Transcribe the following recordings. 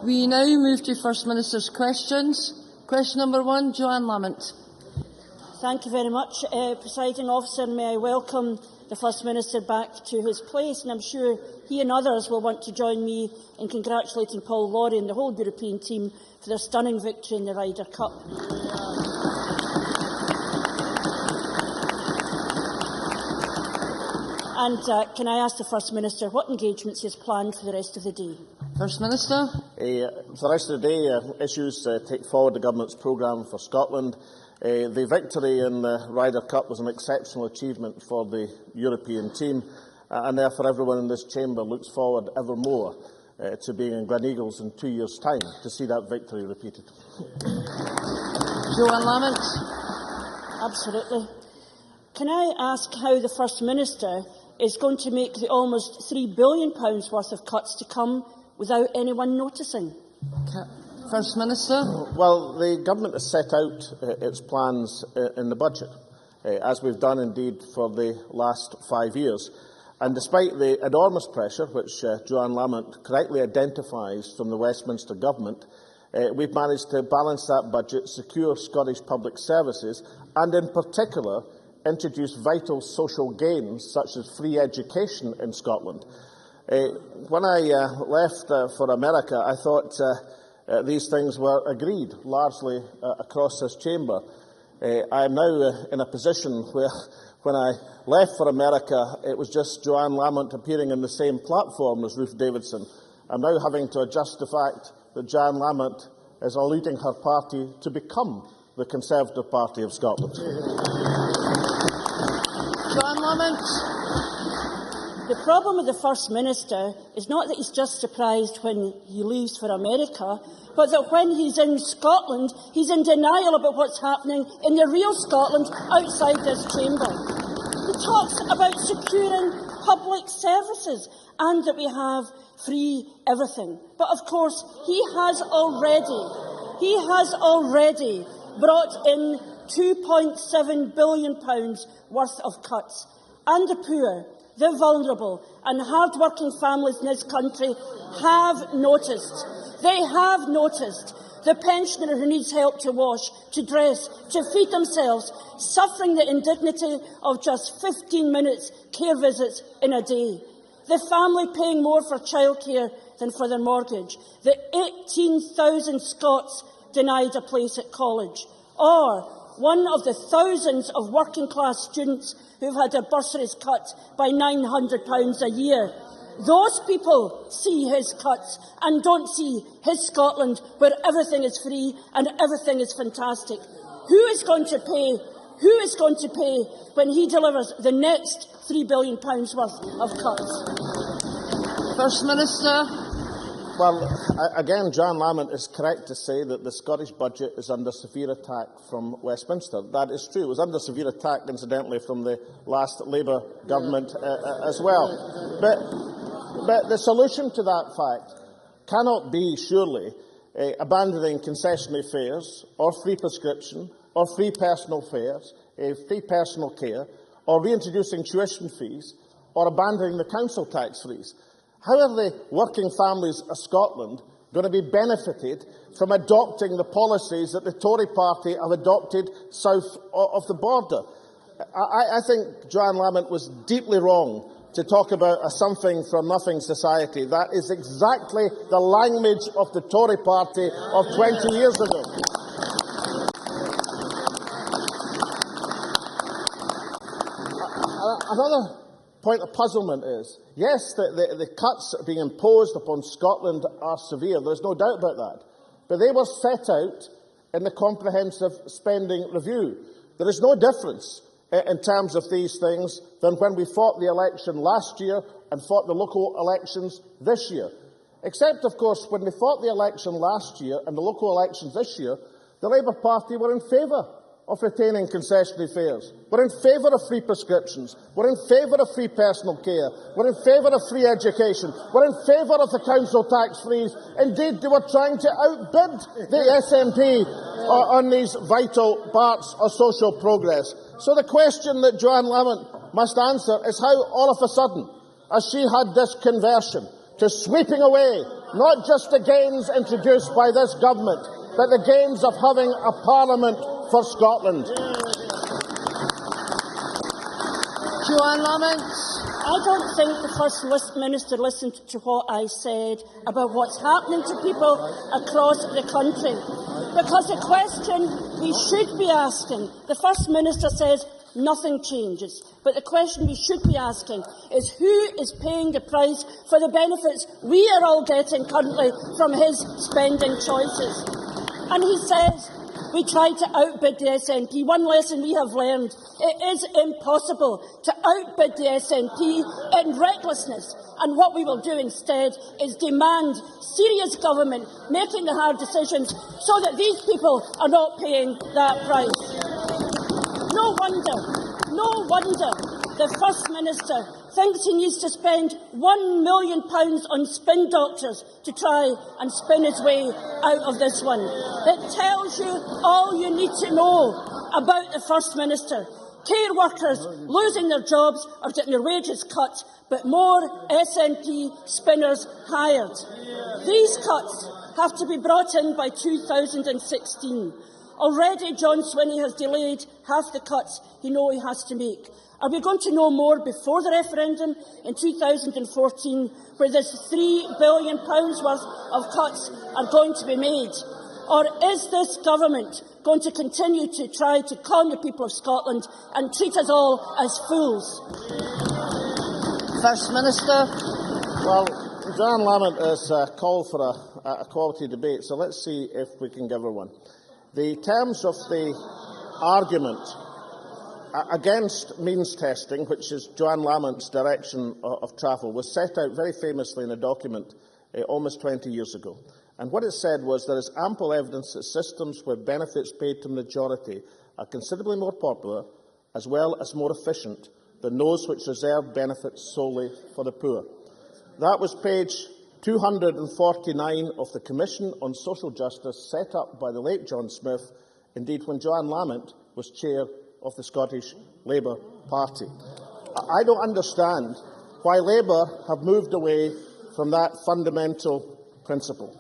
We now move to First Minister's questions. Question number 1, Joanne Lamont. Thank you very much, Presiding Officer. May I welcome the First Minister back to his place, and I'm sure he and others will want to join me in congratulating Paul Lawrie and the whole European team for their stunning victory in the Ryder Cup. And can I ask the First Minister what engagements he has planned for the rest of the day? First Minister. For the rest of the day, issues take forward the Government's programme for Scotland. The victory in the Ryder Cup was an exceptional achievement for the European team, and therefore everyone in this chamber looks forward ever more to being in Gleneagles in 2 years' time to see that victory repeated. Joanne Lamont. Absolutely. Can I ask how the First Minister is going to make the almost £3 billion worth of cuts to come without anyone noticing? First Minister. Well, the Government has set out its plans in the budget, as we've done indeed for the last 5 years. And despite the enormous pressure, which Joanne Lamont correctly identifies from the Westminster Government, we've managed to balance that budget, secure Scottish public services, and in particular introduce vital social gains such as free education in Scotland. When I left for America, I thought these things were agreed largely across this chamber. I am now in a position where, when I left for America, it was just Joanne Lamont appearing on the same platform as Ruth Davidson. I'm now having to adjust the fact that Joanne Lamont is eluding her party to become the Conservative Party of Scotland. Joanne Lamont. The problem with the First Minister is not that he's just surprised when he leaves for America, but that when he's in Scotland, he's in denial about what's happening in the real Scotland outside this chamber. He talks about securing public services and that we have free everything. But of course, he has already brought in £2.7 billion worth of cuts. And the poor, the vulnerable and hard-working families in this country have noticed. They have noticed the pensioner who needs help to wash, to dress, to feed themselves, suffering the indignity of just 15 minutes care visits in a day. The family paying more for childcare than for their mortgage. The 18,000 Scots denied a place at college. Or one of the thousands of working-class students who've had their bursaries cut by £900 a year. Those people see his cuts and don't see his Scotland, where everything is free and everything is fantastic. Who is going to pay? Who is going to pay when he delivers the next £3 billion worth of cuts? First Minister. Well, again, Joanne Lamont is correct to say that the Scottish budget is under severe attack from Westminster. That is true. It was under severe attack, incidentally, from the last Labour government as well. But the solution to that fact cannot be, surely, abandoning concessionary fares or free prescription or free personal fares, free personal care, or reintroducing tuition fees or abandoning the council tax freeze. How are the working families of Scotland going to be benefited from adopting the policies that the Tory party have adopted south of the border? I think Joanne Lamont was deeply wrong to talk about a something-for-nothing society. That is exactly the language of the Tory party of 20 years ago. Another point of puzzlement is, yes, the cuts being imposed upon Scotland are severe, there is no doubt about that, but they were set out in the Comprehensive Spending Review. There is no difference in terms of these things than when we fought the election last year and fought the local elections this year. Except, of course, when we fought the election last year and the local elections this year, the Labour Party were in favour of retaining concessionary fares. We're in favour of free prescriptions. We're in favour of free personal care. We're in favour of free education. We're in favour of the council tax freeze. Indeed, they were trying to outbid the SNP on these vital parts of social progress. So the question that Joanne Lamont must answer is how, all of a sudden, as she had this conversion to sweeping away not just the gains introduced by this government, but the gains of having a Parliament for Scotland. Joanne Lamont. I don't think the First Minister listened to what I said about what's happening to people across the country. Because the question we should be asking, the First Minister says nothing changes, but the question we should be asking is who is paying the price for the benefits we are all getting currently from his spending choices. And he says we tried to outbid the SNP. One lesson we have learned, it is impossible to outbid the SNP in recklessness. And what we will do instead is demand serious government making the hard decisions so that these people are not paying that price. No wonder the First Minister thinks he needs to spend £1 million on spin doctors to try and spin his way out of this one. It tells you all you need to know about the First Minister. Care workers losing their jobs or getting their wages cut, but more SNP spinners hired. These cuts have to be brought in by 2016. Already John Swinney has delayed half the cuts he knows he has to make. Are we going to know more before the referendum in 2014, where this £3 billion worth of cuts are going to be made? Or is this government going to continue to try to con the people of Scotland and treat us all as fools? First Minister. Well, Joanne Lamont has called for a quality debate, so let's see if we can give her one. The terms of the argument against means testing, which is Joanne Lamont's direction of travel, was set out very famously in a document almost 20 years ago. And what it said was there is ample evidence that systems where benefits paid to the majority are considerably more popular, as well as more efficient, than those which reserve benefits solely for the poor. That was page 249 of the Commission on Social Justice set up by the late John Smith, indeed when Joanne Lamont was chair of the Scottish Labour Party. I don't understand why Labour have moved away from that fundamental principle.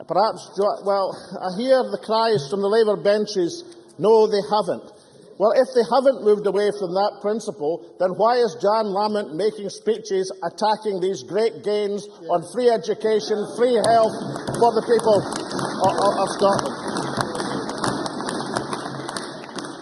Perhaps, well, I hear the cries from the Labour benches, no, they haven't. Well, if they haven't moved away from that principle, then why is Joanne Lamont making speeches attacking these great gains on free education, free health for the people of Scotland?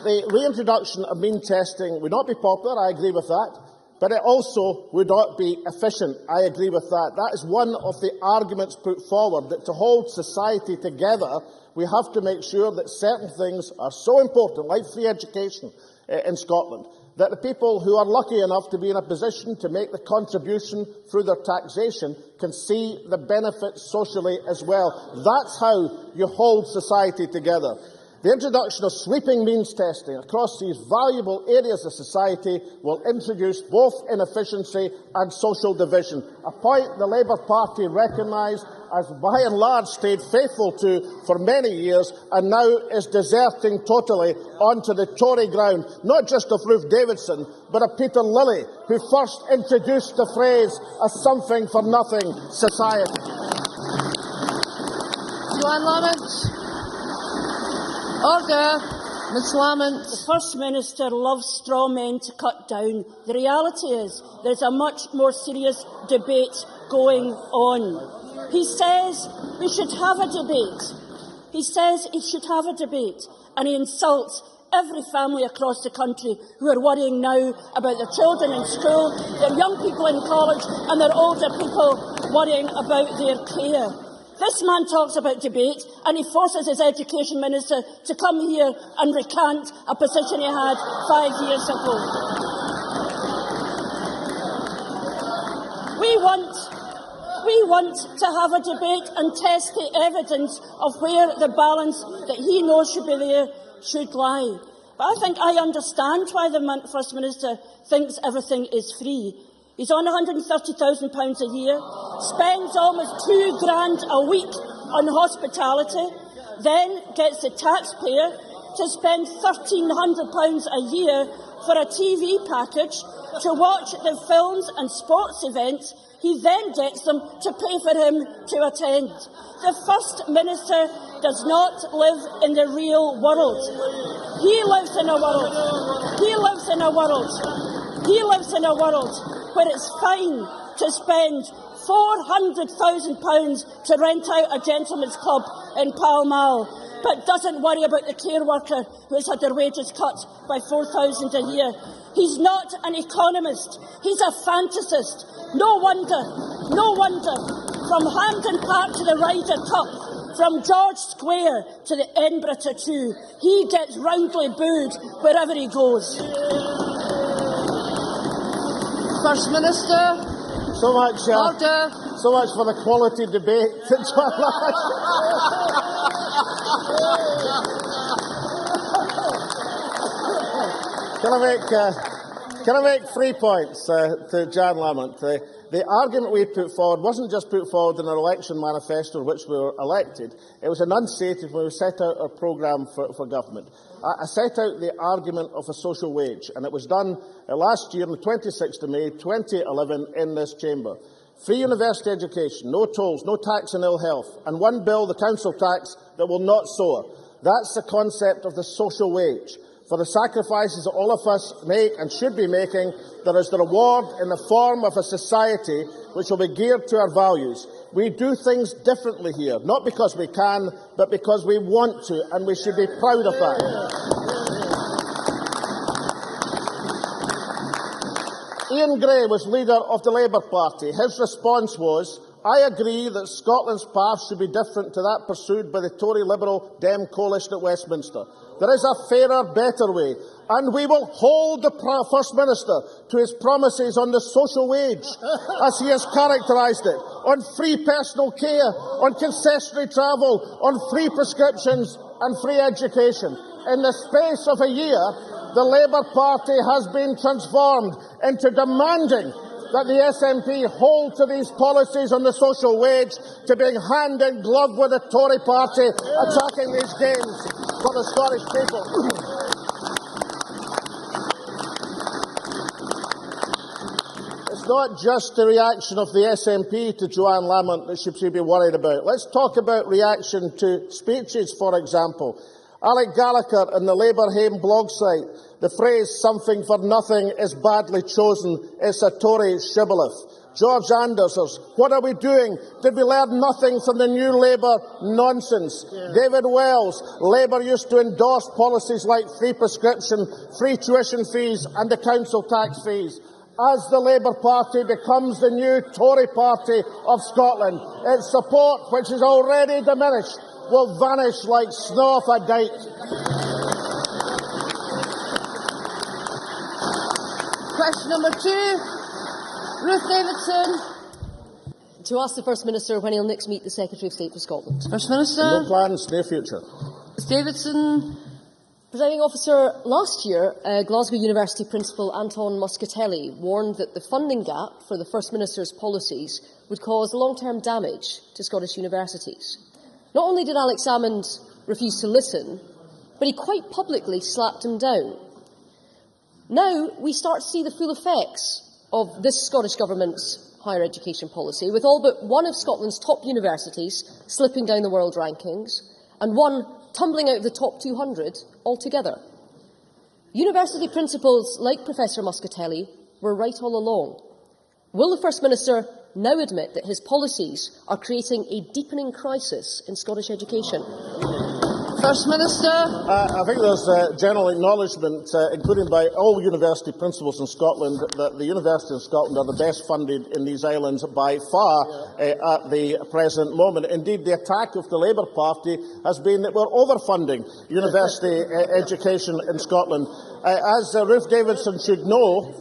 The reintroduction of mean testing would not be popular, I agree with that, but it also would not be efficient, I agree with that. That is one of the arguments put forward, that to hold society together, we have to make sure that certain things are so important, like free education in Scotland, that the people who are lucky enough to be in a position to make the contribution through their taxation can see the benefits socially as well. That's how you hold society together. The introduction of sweeping means testing across these valuable areas of society will introduce both inefficiency and social division, a point the Labour Party recognised as by and large stayed faithful to for many years and now is deserting totally onto the Tory ground, not just of Ruth Davidson, but of Peter Lilly, who first introduced the phrase a something-for-nothing society. Joanne Lamont. Order. Ms Lamont. The First Minister loves straw men to cut down. The reality is there is a much more serious debate going on. He says we should have a debate. He says he should have a debate, and he insults every family across the country who are worrying now about their children in school, their young people in college, and their older people worrying about their care. This man talks about debate, and he forces his Education Minister to come here and recant a position he had 5 years ago. We want to have a debate and test the evidence of where the balance that he knows should be there should lie. But I think I understand why the First Minister thinks everything is free. He's on £130,000 a year, spends almost £2,000 a week on hospitality, then gets the taxpayer to spend £1,300 a year for a TV package to watch the films and sports events He then gets them to pay for him to attend. The First Minister does not live in the real world. He lives in a world. He lives in a world. He lives in a world where it's fine to spend £400,000 to rent out a gentleman's club in Pall Mall, but doesn't worry about the care worker who's had their wages cut by £4,000 a year. He's not an economist. He's a fantasist. No wonder, from Hampden Park to the Ryder Cup, from George Square to the Edinburgh Tattoo, he gets roundly booed wherever he goes. First Minister. So much for the quality debate. Can I make 3 points to Jan Lamont? The argument we put forward wasn't just put forward in our election manifesto in which we were elected. It was enunciated when we set out our programme for government. I set out the argument of a social wage, and it was done last year on the 26th of May 2011 in this chamber. Free university education, no tolls, no tax on ill health, and one bill, the council tax, that will not soar. That's the concept of the social wage. For the sacrifices that all of us make and should be making, there is the reward in the form of a society which will be geared to our values. We do things differently here, not because we can, but because we want to, and we should be proud of that. Ian Gray was leader of the Labour Party. His response was, "I agree that Scotland's path should be different to that pursued by the Tory Liberal Dem coalition at Westminster. There is a fairer, better way, and we will hold the First Minister to his promises on the social wage, as he has characterised it, on free personal care, on concessionary travel, on free prescriptions and free education. In the space of a year, the Labour Party has been transformed into demanding that the SNP hold to these policies on the social wage, to being hand in glove with the Tory party attacking these gains for the Scottish people." It's not just the reaction of the SNP to Joanne Lamont that she should be worried about. Let's talk about reaction to speeches, for example. Alec Gallagher in the Labour Haim blog site, the phrase "something for nothing" is badly chosen. It's a Tory shibboleth. George Anders's "What are we doing? Did we learn nothing from the new Labour nonsense?" David Wells, Labour used to endorse policies like free prescription, free tuition fees and the council tax fees. As the Labour Party becomes the new Tory party of Scotland, its support, which is already diminished, will vanish like snow off a dike. Question number 2, Ruth Davidson. To ask the First Minister when he'll next meet the Secretary of State for Scotland. First Minister. No plans, near future. Ms Davidson. Presiding Officer, last year, Glasgow University Principal Anton Muscatelli warned that the funding gap for the First Minister's policies would cause long-term damage to Scottish universities. Not only did Alex Salmond refuse to listen, but he quite publicly slapped him down. Now we start to see the full effects of this Scottish Government's higher education policy, with all but one of Scotland's top universities slipping down the world rankings and one tumbling out of the top 200 altogether. University principals like Professor Muscatelli were right all along. Will the First Minister now admit that his policies are creating a deepening crisis in Scottish education? First Minister. I think there's general acknowledgement, including by all university principals in Scotland, that the universities in Scotland are the best funded in these islands by far at the present moment. Indeed, the attack of the Labour Party has been that we're overfunding university education in Scotland. As Ruth Davidson should know,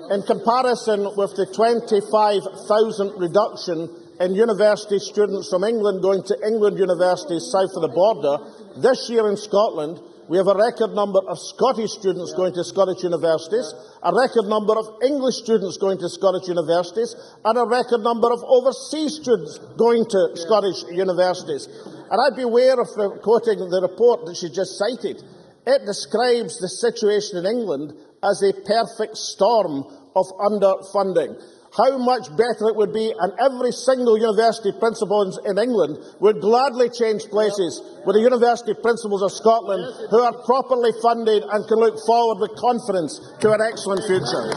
in comparison with the 25,000 reduction in university students from England going to England universities south of the border, this year in Scotland we have a record number of Scottish students going to Scottish universities, a record number of English students going to Scottish universities, and a record number of overseas students going to Scottish universities. And I'd beware of quoting the report that she just cited. It describes the situation in England as a perfect storm of underfunding. how much better it would be, and every single university principal in England would gladly change places with the university principals of Scotland, who are properly funded and can look forward with confidence to an excellent future.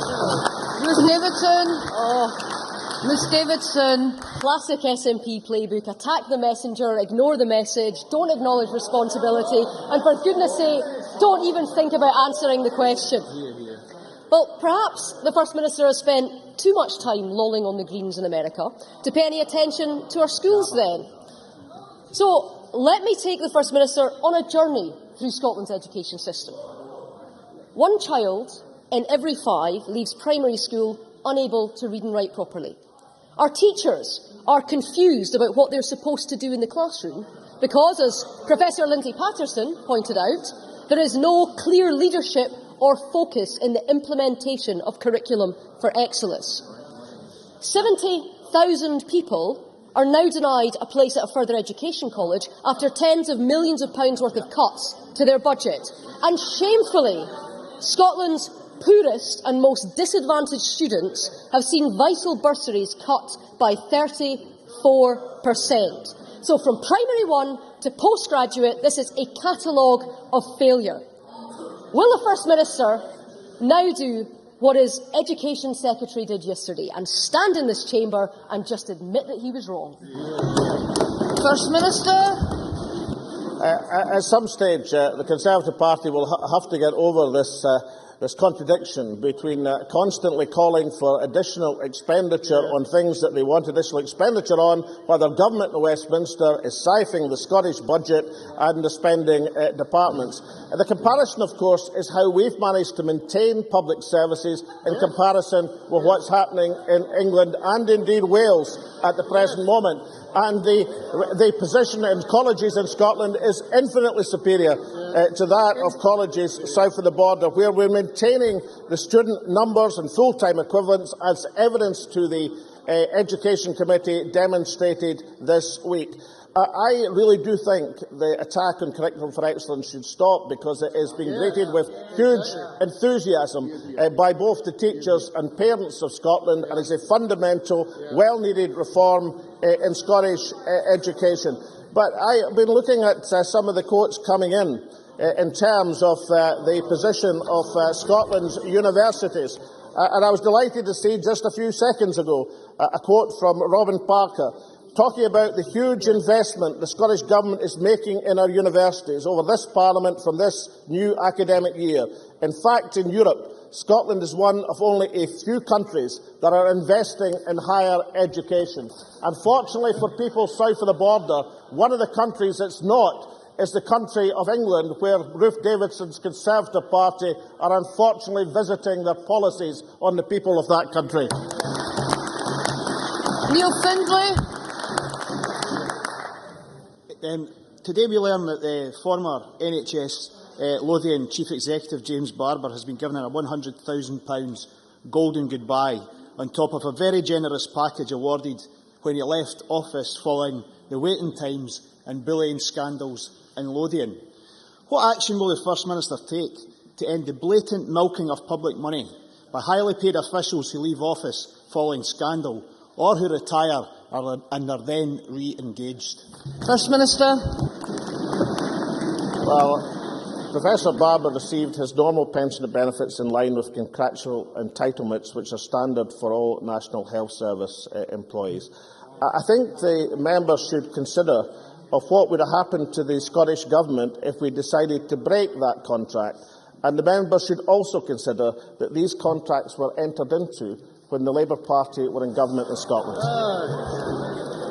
Ms Davidson. Ms Davidson. Classic SNP playbook: attack the messenger, ignore the message, don't acknowledge responsibility, and for goodness sake, don't even think about answering the question. Well, perhaps the First Minister has spent too much time lolling on the Greens in America to pay any attention to our schools then. So let me take the First Minister on a journey through Scotland's education system. One child in every 5 leaves primary school unable to read and write properly. Our teachers are confused about what they're supposed to do in the classroom because, as Professor Lindsay Patterson pointed out, there is no clear leadership or focus in the implementation of curriculum for excellence. 70,000 people are now denied a place at a further education college after tens of millions of pounds worth of cuts to their budget. And shamefully, Scotland's poorest and most disadvantaged students have seen vital bursaries cut by 34%. So from primary 1 to postgraduate, this is a catalogue of failure. Will the First Minister now do what his Education Secretary did yesterday and stand in this chamber and just admit that he was wrong? First Minister. At some stage, the Conservative Party will have to get over this contradiction between constantly calling for additional expenditure on things that they want additional expenditure on, while their government in Westminster is siphoning the Scottish budget and the spending departments. The comparison, of course, is how we've managed to maintain public services in comparison with what's happening in England and indeed Wales at the present moment. And the position in colleges in Scotland is infinitely superior to that of colleges south of the border, where we're maintaining the student numbers and full-time equivalents, as evidence to the Education Committee demonstrated this week. I really do think the attack on Curriculum for Excellence should stop, because it is being greeted with huge enthusiasm by both the teachers and parents of Scotland, and is a fundamental, well-needed reform in Scottish education. But I have been looking at some of the quotes coming in terms of the position of Scotland's universities. And I was delighted to see just a few seconds ago a quote from Robin Parker, talking about the huge investment the Scottish Government is making in our universities over this Parliament from this new academic year. In fact, in Europe, Scotland is one of only a few countries that are investing in higher education. Unfortunately for people south of the border, one of the countries that's not is the country of England, where Ruth Davidson's Conservative Party are unfortunately visiting their policies on the people of that country. Neil Findlay. Today we learn that the former NHS Lothian Chief Executive James Barber has been given a £100,000 golden goodbye on top of a very generous package awarded when he left office following the waiting times and bullying scandals in Lothian. What action will the First Minister take to end the blatant milking of public money by highly paid officials who leave office following scandal or who retire and are then re-engaged? First Minister. Well, Professor Barber received his normal pension and benefits in line with contractual entitlements, which are standard for all National Health Service employees. I think the members should consider of what would have happened to the Scottish Government if we decided to break that contract, and the members should also consider that these contracts were entered into when the Labour Party were in government in Scotland.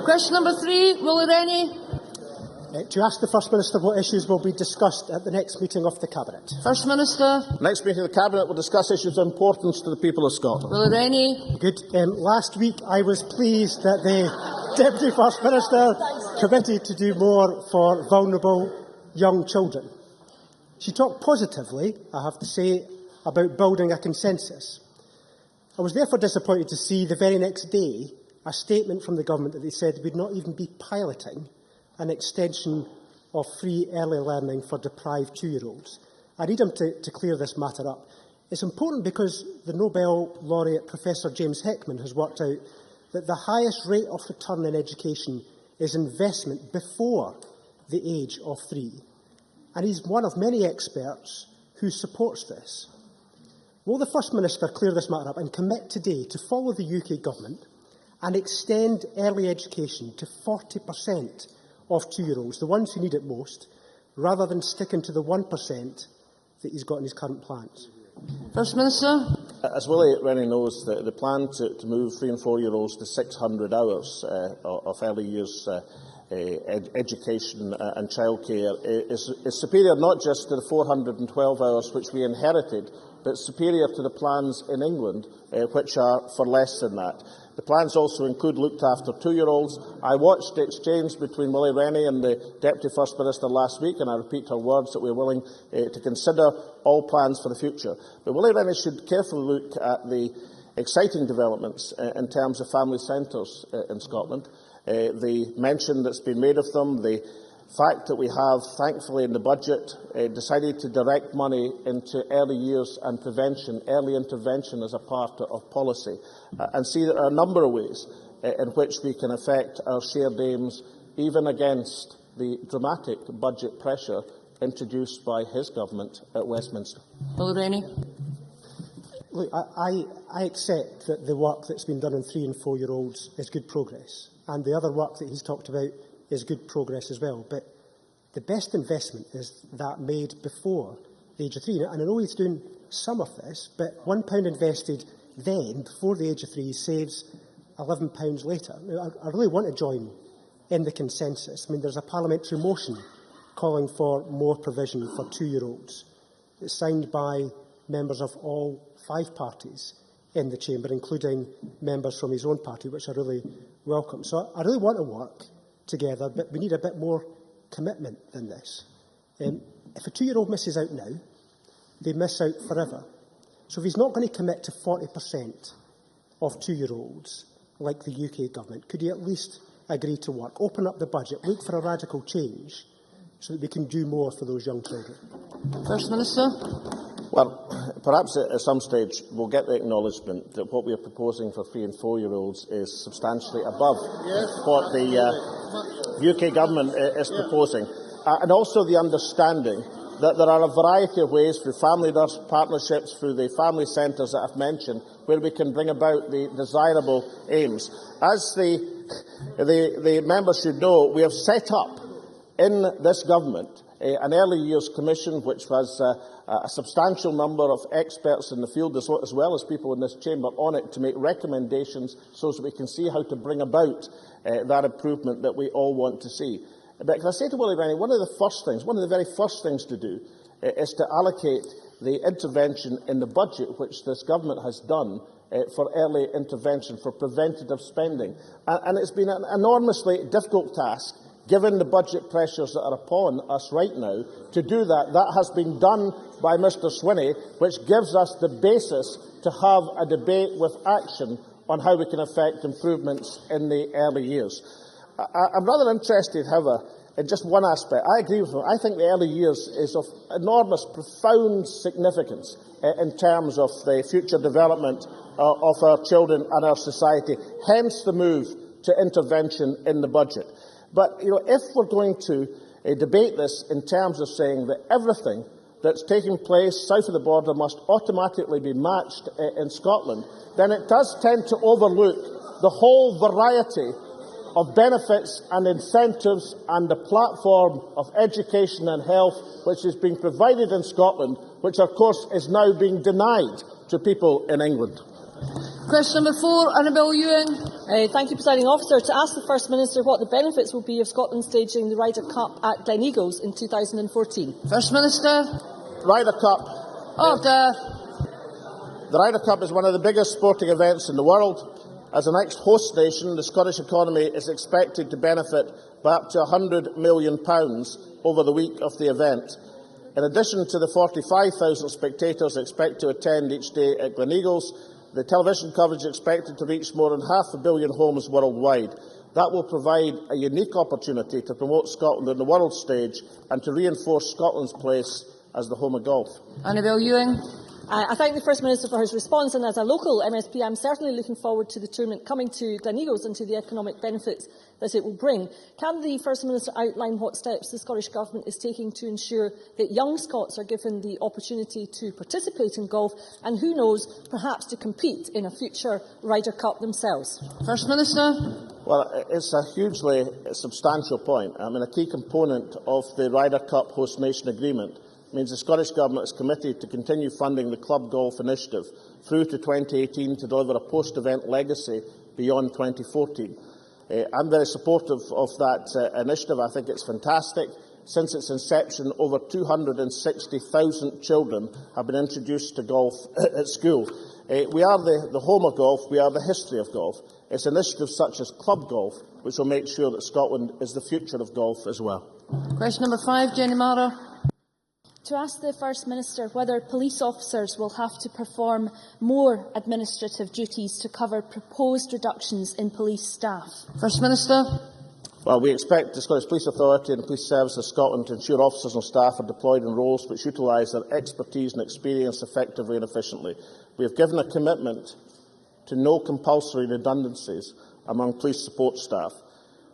Question number 3, Willie Rennie. To ask the First Minister what issues will be discussed at the next meeting of the Cabinet. First Minister. Next meeting of the Cabinet will discuss issues of importance to the people of Scotland. Willie Rennie. Good. Last week I was pleased that the Deputy First Minister committed to do more for vulnerable young children. She talked positively, I have to say, about building a consensus. I was therefore disappointed to see the very next day a statement from the Government that they said they would not even be piloting an extension of free early learning for deprived 2-year-olds. I need him to clear this matter up. It's important because the Nobel laureate Professor James Heckman has worked out that the highest rate of return in education is investment before the age of 3. And he's one of many experts who supports this. Will the First Minister clear this matter up and commit today to follow the UK Government and extend early education to 40% of 2-year-olds, the ones who need it most, rather than sticking to the 1% that he's got in his current plans? First Minister. As Willie Rennie knows, the plan to move 3- and 4-year-olds to 600 hours of early years education and childcare is superior not just to the 412 hours which we inherited, but superior to the plans in England, which are for less than that. The plans also include looked after 2-year-olds. I watched the exchange between Willie Rennie and the Deputy First Minister last week, and I repeat her words that we are willing to consider all plans for the future. But Willie Rennie should carefully look at the exciting developments in terms of family centres in Scotland. The mention that's been made of them, the fact that we have, thankfully, in the budget, decided to direct money into early years and prevention, early intervention as a part of policy, and see that there are a number of ways in which we can affect our shared aims, even against the dramatic budget pressure introduced by his government at Westminster. Willie Rennie. Look, I accept that the work that's been done on 3- and 4-year-olds is good progress, and the other work that he's talked about is good progress as well. But the best investment is that made before the age of 3. And I know he's doing some of this, but £1 invested then, before the age of 3, saves £11 later. I really want to join in the consensus. I mean, there's a parliamentary motion calling for more provision for 2-year-olds. It's signed by members of all 5 parties in the chamber, including members from his own party, which I really welcome. So I really want to work together, but we need a bit more commitment than this. If a 2-year-old misses out now, they miss out forever. So if he's not going to commit to 40% of 2-year-olds, like the UK government, could he at least agree to work, open up the budget, look for a radical change, so that we can do more for those young children? First Minister. Well, perhaps at some stage we'll get the acknowledgement that what we are proposing for 3- and 4-year-olds is substantially above what the UK government is proposing, and also the understanding that there are a variety of ways through family nurse partnerships, through the family centres that I've mentioned, where we can bring about the desirable aims. As the members should know, we have set up in this government an early years commission, which has a substantial number of experts in the field, as well as people in this chamber, on it to make recommendations so that we can see how to bring about that improvement that we all want to see. But can I say to Willie Rennie, one of the very first things to do is to allocate the intervention in the budget, which this government has done for early intervention, for preventative spending. And it's been an enormously difficult task, given the budget pressures that are upon us right now, to do that. That has been done by Mr Swinney, which gives us the basis to have a debate with action on how we can effect improvements in the early years. I'm rather interested, however, in just one aspect. I agree with him. I think the early years is of enormous, profound significance in terms of the future development of our children and our society, hence the move to intervention in the budget. But if we're going to debate this in terms of saying that everything that's taking place south of the border must automatically be matched in Scotland, then it does tend to overlook the whole variety of benefits and incentives and the platform of education and health which is being provided in Scotland, which of course is now being denied to people in England. Question number 4, Annabel Ewing. Thank you, Presiding Officer. To ask the First Minister what the benefits will be of Scotland staging the Ryder Cup at Gleneagles in 2014. First Minister. Ryder Cup. Order. The Ryder Cup is one of the biggest sporting events in the world. As the next host nation, the Scottish economy is expected to benefit by up to £100 million over the week of the event. In addition to the 45,000 spectators expected to attend each day at Gleneagles, the television coverage is expected to reach more than 500 million homes worldwide. That will provide a unique opportunity to promote Scotland on the world stage and to reinforce Scotland's place as the home of golf. Annabel Ewing. I thank the First Minister for his response, and as a local MSP, I'm certainly looking forward to the tournament coming to Gleneagles and to the economic benefits that it will bring. Can the First Minister outline what steps the Scottish Government is taking to ensure that young Scots are given the opportunity to participate in golf and, who knows, perhaps to compete in a future Ryder Cup themselves? First Minister. Well, it's a hugely substantial point. I mean, a key component of the Ryder Cup host nation agreement means the Scottish Government is committed to continue funding the Club Golf Initiative through to 2018 to deliver a post-event legacy beyond 2014. I'm very supportive of that initiative. I think it's fantastic. Since its inception, over 260,000 children have been introduced to golf at school. We are the home of golf. We are the history of golf. It's initiatives such as Club Golf which will make sure that Scotland is the future of golf as well. Question number 5, Jenny Mara. To ask the First Minister whether police officers will have to perform more administrative duties to cover proposed reductions in police staff. First Minister. Well, we expect the Scottish Police Authority and the Police Service of Scotland to ensure officers and staff are deployed in roles which utilise their expertise and experience effectively and efficiently. We have given a commitment to no compulsory redundancies among police support staff.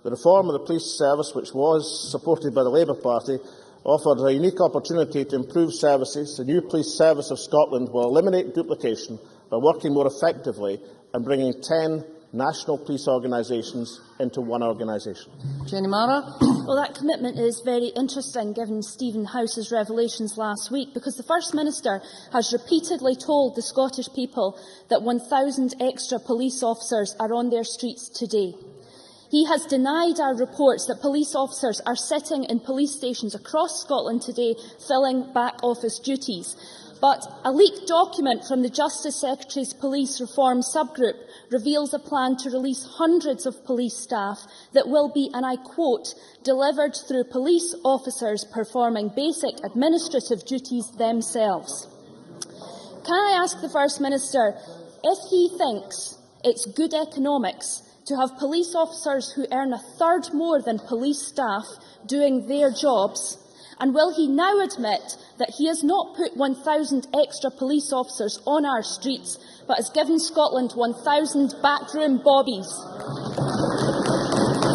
The reform of the police service, which was supported by the Labour Party, offered a unique opportunity to improve services. The new Police Service of Scotland will eliminate duplication by working more effectively and bringing 10 national police organisations into one organisation. Jenny Mara. Well, that commitment is very interesting, given Stephen House's revelations last week, because the First Minister has repeatedly told the Scottish people that 1,000 extra police officers are on their streets today. He has denied our reports that police officers are sitting in police stations across Scotland today filling back office duties. But a leaked document from the Justice Secretary's Police Reform Subgroup reveals a plan to release hundreds of police staff that will be, and I quote, delivered through police officers performing basic administrative duties themselves. Can I ask the First Minister if he thinks it's good economics to have police officers who earn a third more than police staff doing their jobs? And will he now admit that he has not put 1,000 extra police officers on our streets, but has given Scotland 1,000 backroom bobbies?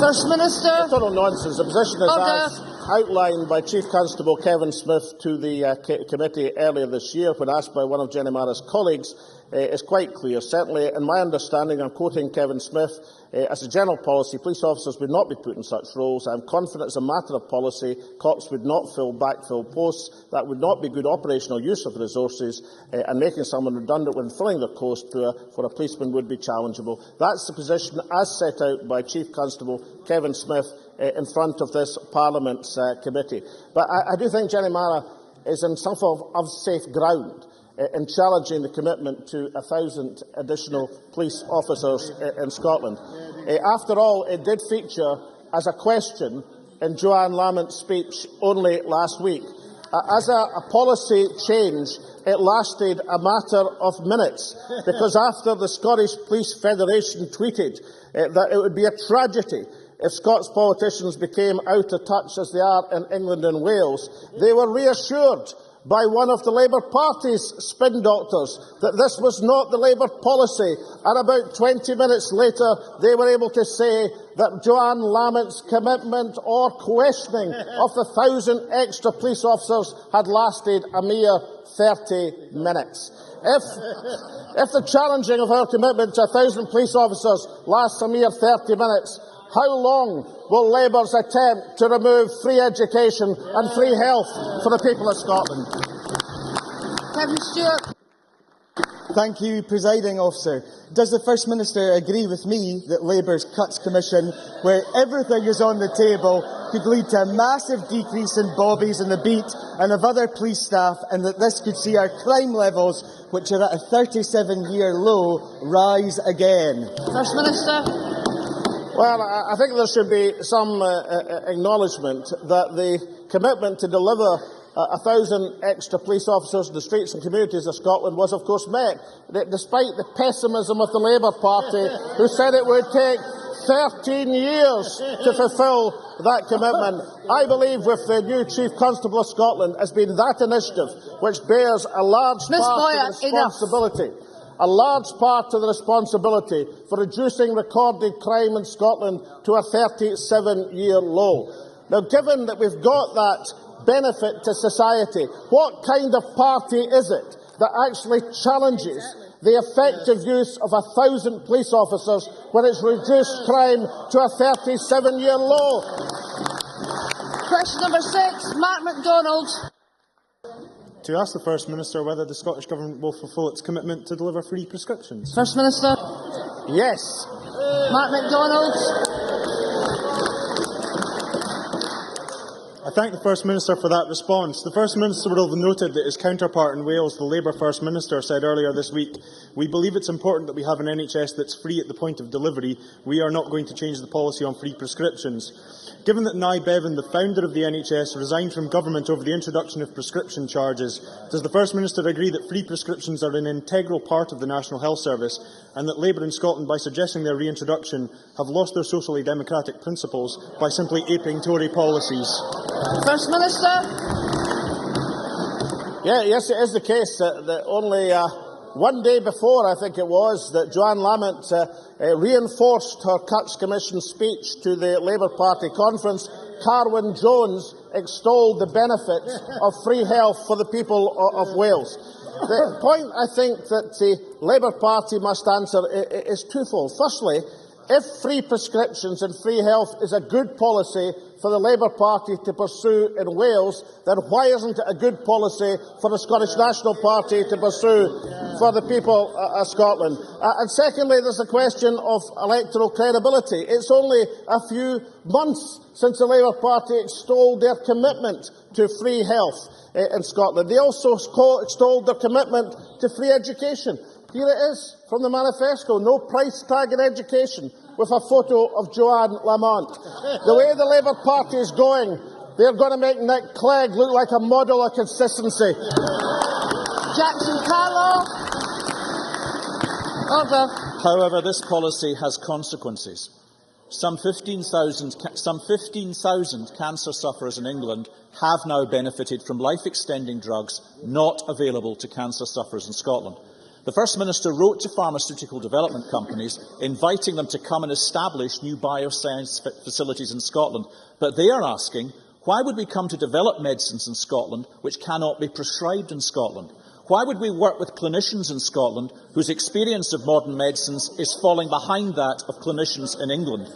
First Minister. Total nonsense. The position is as outlined by Chief Constable Kevin Smith to the committee earlier this year when asked by one of Jenny Mara's colleagues is quite clear. Certainly, in my understanding, I'm quoting Kevin Smith, as a general policy, police officers would not be put in such roles. I'm confident as a matter of policy, cops would not backfill posts. That would not be good operational use of the resources, and making someone redundant when filling their post for a policeman would be challengeable. That's the position as set out by Chief Constable Kevin Smith in front of this Parliament's committee. But I do think Jenny Mara is in some form of safe ground in challenging the commitment to 1,000 additional police officers in Scotland. After all, it did feature as a question in Joanne Lamont's speech only last week. As a policy change, it lasted a matter of minutes, because after the Scottish Police Federation tweeted that it would be a tragedy if Scots politicians became out of touch as they are in England and Wales, they were reassured by one of the Labour Party's spin doctors that this was not the Labour policy, and about 20 minutes later they were able to say that Joanne Lamont's commitment or questioning of the 1,000 extra police officers had lasted a mere 30 minutes. If the challenging of her commitment to 1,000 police officers lasts a mere 30 minutes, how long will Labour's attempt to remove free education and free health for the people of Scotland? Kevin Stewart. Thank you, Presiding Officer. Does the First Minister agree with me that Labour's Cuts Commission, where everything is on the table, could lead to a massive decrease in bobbies and the beat and of other police staff, and that this could see our crime levels, which are at a 37-year low, rise again? First Minister. Well, I think there should be some acknowledgement that the commitment to deliver 1,000 extra police officers in the streets and communities of Scotland was, of course, met, despite the pessimism of the Labour Party, who said it would take 13 years to fulfil that commitment. I believe with the new Chief Constable of Scotland has been that initiative which bears a large part of the responsibility. A large part of the responsibility for reducing recorded crime in Scotland to a 37-year low. Now, given that we've got that benefit to society, what kind of party is it that actually challenges the effective use of 1,000 police officers when it's reduced crime to a 37-year low? Question number 6, Mark MacDonald. To ask the First Minister whether the Scottish Government will fulfil its commitment to deliver free prescriptions. First Minister. Yes. Mark MacDonald. I thank the First Minister for that response. The First Minister would have noted that his counterpart in Wales, the Labour First Minister, said earlier this week, "We believe it's important that we have an NHS that's free at the point of delivery. We are not going to change the policy on free prescriptions." Given that Nye Bevan, the founder of the NHS, resigned from government over the introduction of prescription charges, does the First Minister agree that free prescriptions are an integral part of the National Health Service and that Labour in Scotland, by suggesting their reintroduction, have lost their socially democratic principles by simply aping Tory policies? First Minister. Yes, it is the case that only one day before, I think it was, that Joanne Lamont reinforced her Cuts Commission speech to the Labour Party conference. Carwyn Jones extolled the benefits of free health for the people of Wales. The point I think that the Labour Party must answer is twofold. Firstly, if free prescriptions and free health is a good policy for the Labour Party to pursue in Wales, then why isn't it a good policy for the Scottish National Party to pursue for the people of Scotland? And secondly, there's the question of electoral credibility. It's only a few months since the Labour Party extolled their commitment to free health in Scotland. They also extolled their commitment to free education. Here it is from the manifesto, no price tag in education, with a photo of Joanne Lamont. The way the Labour Party is going, they're going to make Nick Clegg look like a model of consistency. Jackson Carlaw. Order. However, this policy has consequences. Some 15,000 cancer sufferers in England have now benefited from life-extending drugs not available to cancer sufferers in Scotland. The First Minister wrote to pharmaceutical development companies, inviting them to come and establish new bioscience facilities in Scotland. But they are asking, why would we come to develop medicines in Scotland which cannot be prescribed in Scotland? Why would we work with clinicians in Scotland whose experience of modern medicines is falling behind that of clinicians in England?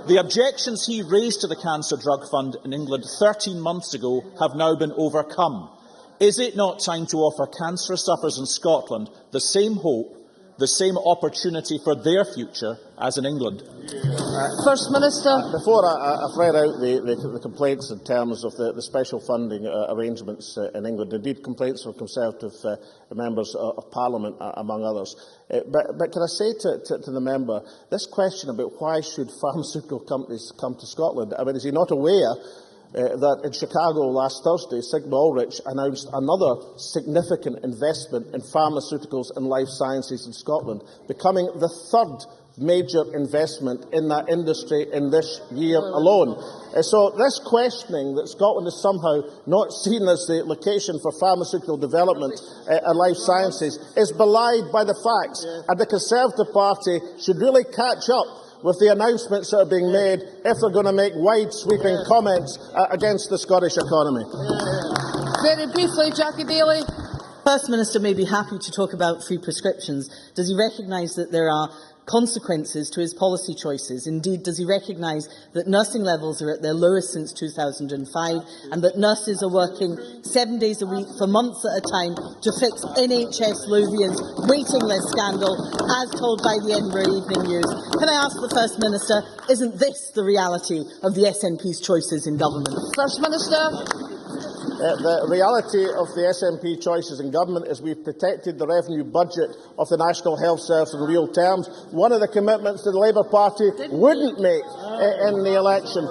The objections he raised to the Cancer Drug Fund in England 13 months ago have now been overcome. Is it not time to offer cancer sufferers in Scotland the same hope, the same opportunity for their future as in England? First Minister. Before I've read out the complaints in terms of the special funding arrangements in England, indeed complaints from Conservative members of Parliament, among others. But can I say to the member, this question about why should pharmaceutical companies come to Scotland, I mean, is he not aware that in Chicago last Thursday, Sigma Ulrich announced another significant investment in pharmaceuticals and life sciences in Scotland, becoming the third major investment in that industry in this year alone. So this questioning that Scotland is somehow not seen as the location for pharmaceutical development and life sciences is belied by the facts, and the Conservative Party should really catch up with the announcements that are being made if they're going to make wide-sweeping comments against the Scottish economy. Very briefly, Jackie Baillie. First Minister may be happy to talk about free prescriptions. Does he recognise that there are consequences to his policy choices? Indeed, does he recognise that nursing levels are at their lowest since 2005 and that nurses are working 7 days a week for months at a time to fix NHS Lothian's waiting list scandal, as told by the Edinburgh Evening News? Can I ask the First Minister, isn't this the reality of the SNP's choices in government? First Minister. The reality of the SNP choices in government is we've protected the revenue budget of the National Health Service in real terms. One of the commitments that the Labour Party wouldn't make in the election.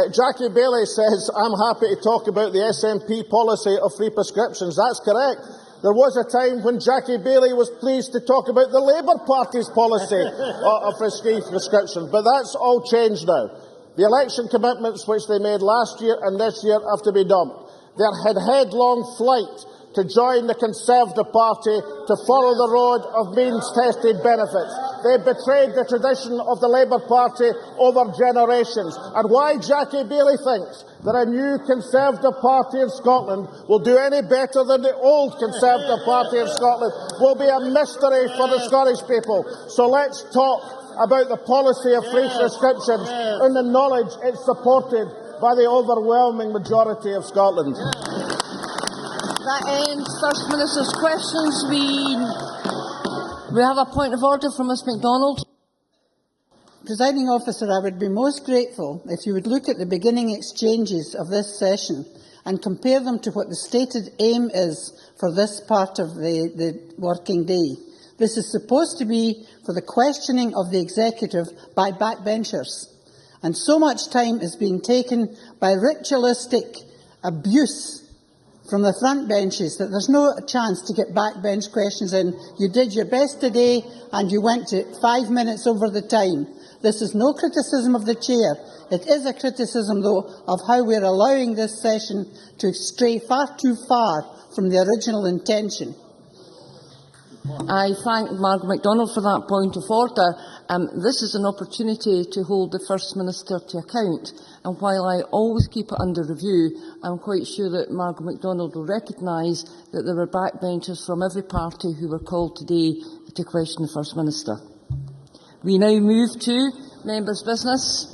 Jackie Baillie says, I'm happy to talk about the SNP policy of free prescriptions. That's correct. There was a time when Jackie Baillie was pleased to talk about the Labour Party's policy of free prescriptions, but that's all changed now. The election commitments which they made last year and this year have to be dumped. They had headlong flight to join the Conservative Party to follow the road of means-tested benefits. They betrayed the tradition of the Labour Party over generations. And why Jackie Baillie thinks that a new Conservative Party in Scotland will do any better than the old Conservative Party in Scotland will be a mystery for the Scottish people. So let's talk about the policy of free prescriptions in the knowledge it's supported by the overwhelming majority of Scotland. That ends First Minister's questions. We have a point of order from Ms MacDonald. Presiding Officer, I would be most grateful if you would look at the beginning exchanges of this session and compare them to what the stated aim is for this part of the working day. This is supposed to be for the questioning of the Executive by backbenchers. And so much time is being taken by ritualistic abuse from the front benches that there's no chance to get backbench questions in. You did your best today and you went to 5 minutes over the time. This is no criticism of the Chair. It is a criticism, though, of how we're allowing this session to stray far too far from the original intention. I thank Margaret MacDonald for that point of order. This is an opportunity to hold the First Minister to account, and while I always keep it under review, I'm quite sure that Margaret MacDonald will recognise that there were backbenchers from every party who were called today to question the First Minister. We now move to members' business.